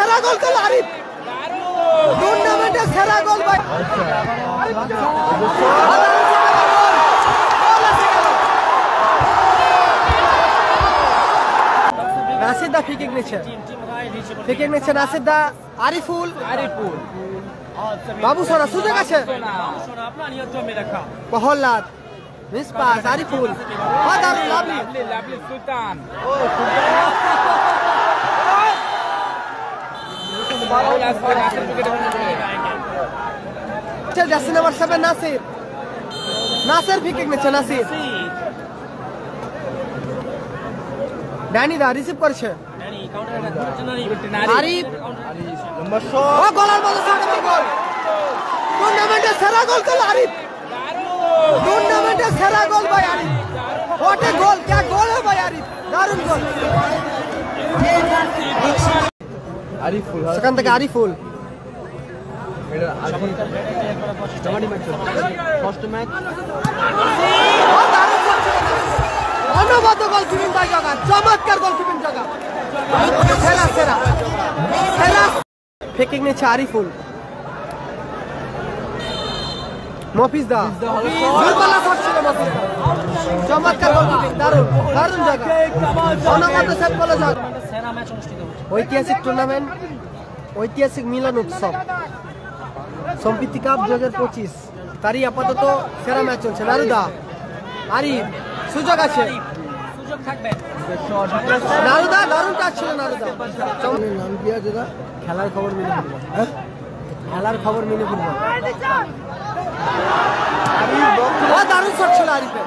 সেরা গোল করল আরিফ, টুর্নামেন্টের সেরা গোল ভাই। নাসির দা ফ্রি কিক নিচ্ছে নাসির দা। আরিফুল বাবু সোনা সুযোগ আছে, Prahlad miss pass, Ariful Sultan jersey number 7 Nasir free kick নিচ্ছে নাসির। ড্যানি দা রিসিভ করছে, আরিফ গোলার মতো গোল, টুর্নামেন্টের সেরা গোল করল আরিফ, টুর্নামেন্টের সেরা গোল ভাই আরিফ। ওটে গোল, क्या गोल है भाई আরিফ, দারুণ গোল। সেখান থেকে আরিফুল অনবদ্য গোল কিপিং ভাই জগা, চমৎকার গোল কিপিং জগা, সেরা সেরা সেরা। ফেকিং নিচ্ছে আরিফুল, মফিজ দা দুর্বলা শট ছিল মফিজ দা, চমৎকার গোল কিপিং, দারুণ দারুণ জায়গা, অনবদ্য সেট বলে জায়গা। ঐতিহাসিক টুর্নামেন্ট, ঐতিহাসিক মিলন উৎসব সম্প্রীতি কাপ 2025, তারই আপাতত সেরা ম্যাচ চলছে। নারুদা আরিফ সুযোগ আছে, নারুদা দারুণ কাজ ছিল নারুদা। নাম কি আছে দাদা? খেলার খবর মিলে ফুটবল, খেলার খবর মিলে ফুটবল। দারুণ শট ছিল আরিফের,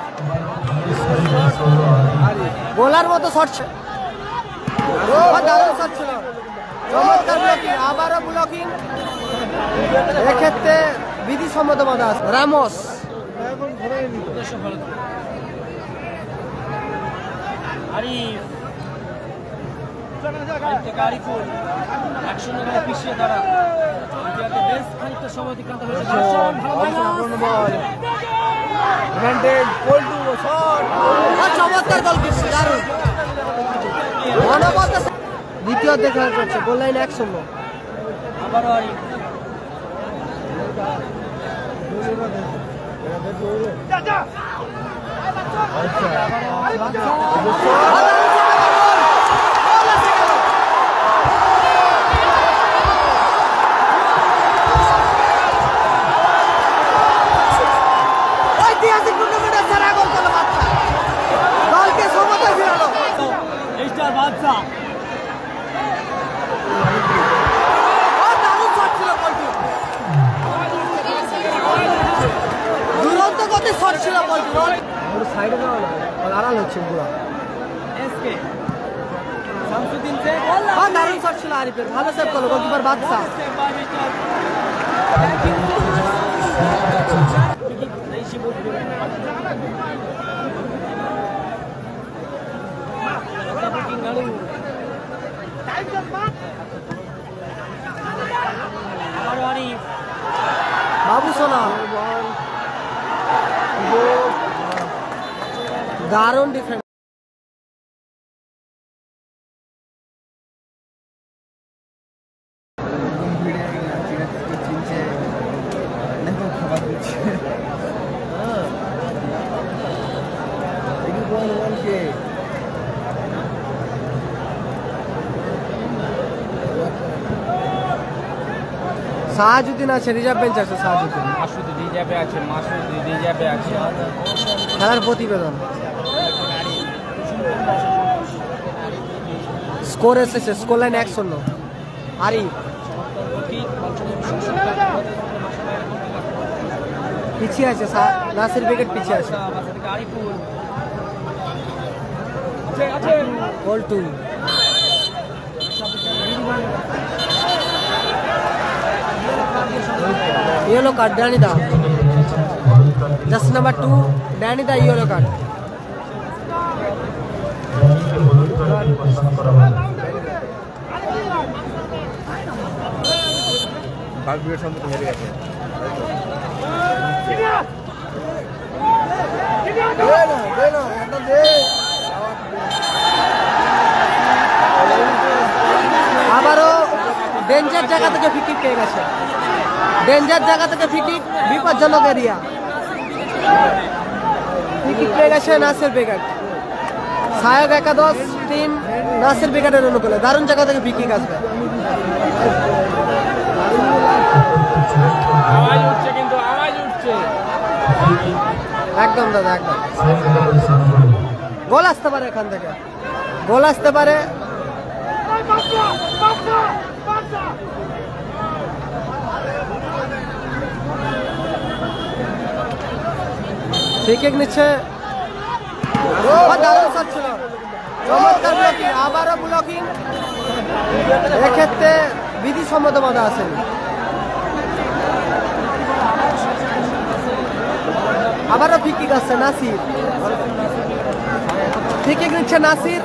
গোলার মতো শট ছিল, দারুণ শট ছিল, চমৎকার ব্লকিং, আবারও ব্লকিং, এক্ষেত্রে বিধিসম্মত বাধা আছে। রামোস চমৎকার গোল করছে, দারুণ। দ্বিতীয় দেখা যাচ্ছে, গোল লাইন 1-0। আবারও আরিফ ঐতিহাসিক টুর্নামেন্টের সেরা গোল করলো বাদশা, দলকে সমতায় ফেরালো। দারুণ শট ছিল বলটি, দুরন্ত গতি শট ছিল বলটি, সাইডে আড়াল হচ্ছে পুরো। দারুণ শট ছিল আরিফের, ভালো সেভ করলো গোলকিপার বাদশা। বাবু সোনা দারুণ ডিফেন্স। শাহাজুদ্দিন আছে, রিজার্ভ বেঞ্চ আছে, শাহাজুদ্দিন মাসুদ রিজার্ভে আছে, খেলার প্রতিবেদন স্কোর এসেছে, স্কোর লাইন 1-0। আরিফ পিছিয়ে আছে, নাসির উইকেট পিছিয়ে আছে। গোল 2, येलो कार्ड डैनी दा, जस्ट नंबर 2 डैनी दा येलो कार्ड। আবারও ডেঞ্জার জায়গা থেকে ফ্রি কিক পেয়ে গেছে, ডেঞ্জার জায়গা থেকে ফ্রি কিক, বিপজ্জনক এরিয়া। ফ্রি কিক পেয়ে গেছে নাসির বেগট। সহায়ক একাদশ টিম নাসির বেগটের অনুকূলে দারুণ জায়গা থেকে ফ্রি কিক আসবে। আওয়াজ উঠছে, কিন্তু আওয়াজ উঠছে একদম দাদা, একদম। গোল আসতে পারে এখান থেকে, গোল আসতে পারে। ফ্রি কিক নিচ্ছে, দারুণ শট ছিল, চমৎকার ব্লকিং, আবারও ব্লকিং। এক্ষেত্রে বিধিসম্মত বাধা আসেনি। আবারও ফ্রি কিক আসছে নাসির, ফ্রি কিক নিচ্ছে নাসির।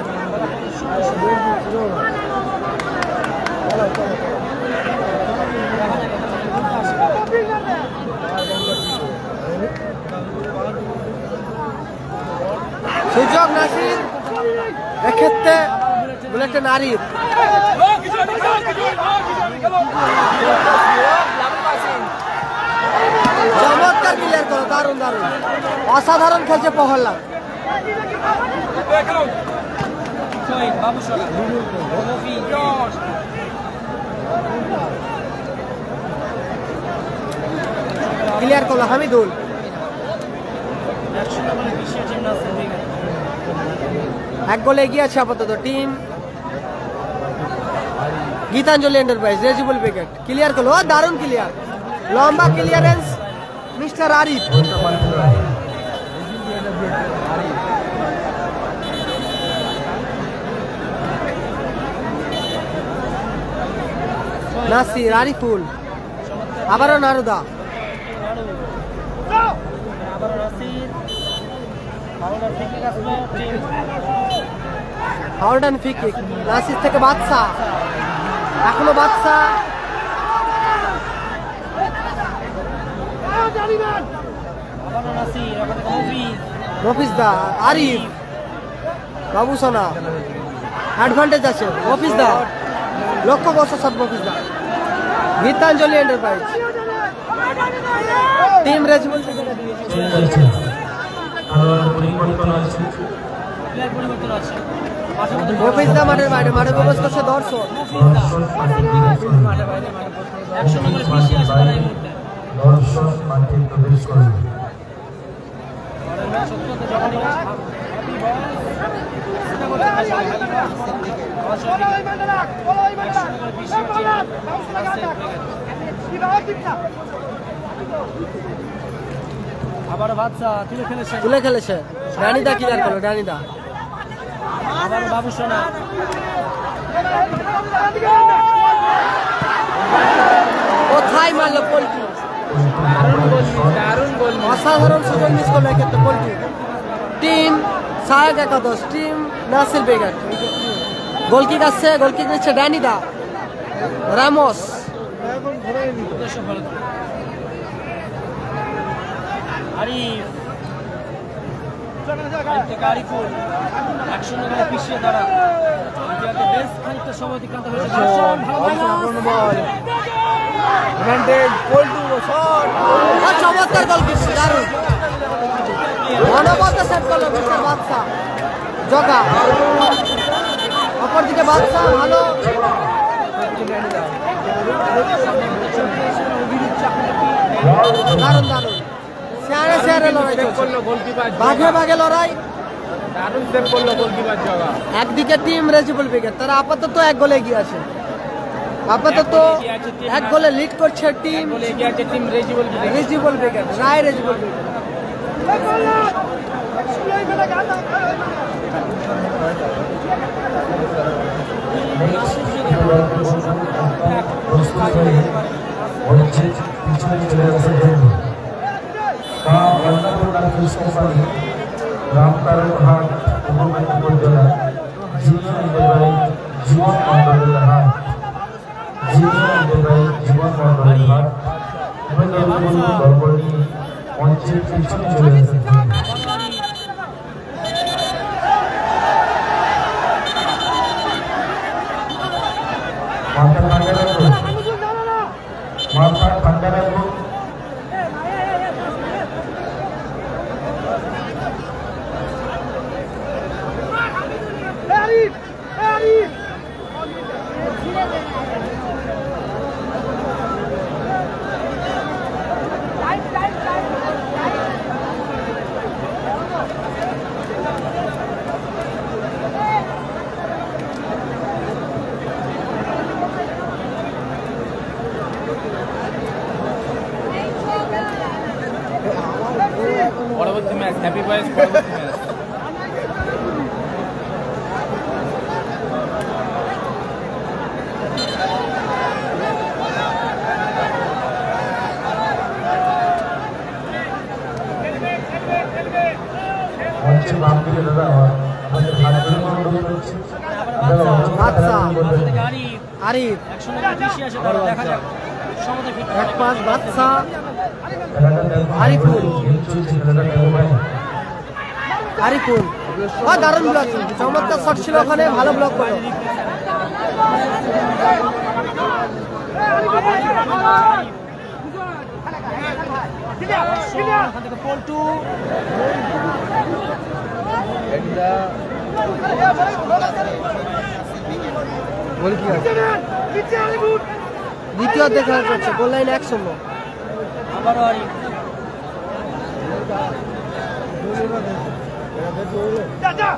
সুযোগ নাসির, এক্ষেত্রে বুলেটে নারীর। চমৎকার ক্লিয়ার করো, দারুণ দারুণ, অসাধারণ খেলছে প্রহল্লাদ। ক্লিয়ার করলো হামিদুল। এক গোলে এগিয়ে আছে আপাতত team Gitanjali enterprise. Rezibul wicket clear করলো, দারুণ ক্লিয়ার, লম্বা ক্লিয়ারেন্স মিস্টার আরিফ। নাসির, আরিফুল, আবারও নারুদা, হাওড়ান ফ্রি কিক। নাসির থেকে বাদশা, এখনো বাদশা, মফিজদা, আরিফ, বাবু সোনা, অ্যাডভান্টেজ আছে মফিজদা, লক্ষ্য বর্ষ সব মফিজদা। গীতাঞ্জলি এন্টারপ্রাইজ টিম রেজিবল মফিজদা মাঠের বাইরে, মাঠে প্রবেশ করছে দর্শক। আবার বাদশা তুলে খেলেছে, রানিদা ক্লিয়ার করলো, রানিদা। আবার বাবু সোনা, কোথায় মারলো পোল্ট্রি, অসাধারণ সুযোগ মিস করলো এক্ষেত্রে পোল্ট্রি। টিম সহায়ক একাদশ টিম নাসির বেগট। গোলকিক আসছে, গোলকিক নিচ্ছে ড্যানিদা, রামোস। আরিফ, আরিফুল 1-0 পিছিয়ে দাঁড়া। বেশ খানিকটা সময় অতিক্রান্ত হয়েছে। চমৎকার গোলকিক, দারুণ মনোবল সেট করলো মিস্টার বাদশা জগা। অপরদিকে বাদশা ভালো, দারুণ দারুণ শেয়ারে শেয়ারে লড়াই করলো, বাঘে বাঘে লড়াই, দারুণ সেভ করলো গোলকিপার জগা। একদিকে টিম রেজিবল উইকেট, তারা আপাতত এক গোলে এগিয়ে আছে, আপাতত এক গোলে লিড করছে টিম রেজিবল উইকেট, রায় রেজিবল উইকেট। রামতারণহাট উপজেলা জীবন মন্ডলের হাট, জীবন মন্ডলের হাট গল্প নিয়ে মঞ্চের পিছনে চলে এসেছে। মাথা ঠান্ডা রাখুন, মাথা ঠান্ডা রাখুন। পরবর্তী ম্যাচ হ্যাপি বয়েজ পরবর্তী ম্যাচ মঞ্চের বাম দিকে দাদা আমাদের হাত ধরে অনুরোধ করছি। বাদশা গাড়ি আরিফ 100 নম্বর পিছিয়ে আছে তারা দেখা যাক সমতে ফিট এক পাস বাদশা আরিফুল চলছে খেলাটা খেলো ভাই। আরিফুল দারুণ ব্লক চমৎকার শট ছিল ওখানে ভালো ব্লক করলো ওখান থেকে পল্টু দ্বিতীয় দেখা যাচ্ছে গোল লাইন 1-0 আবারও আরিফ আচ্ছা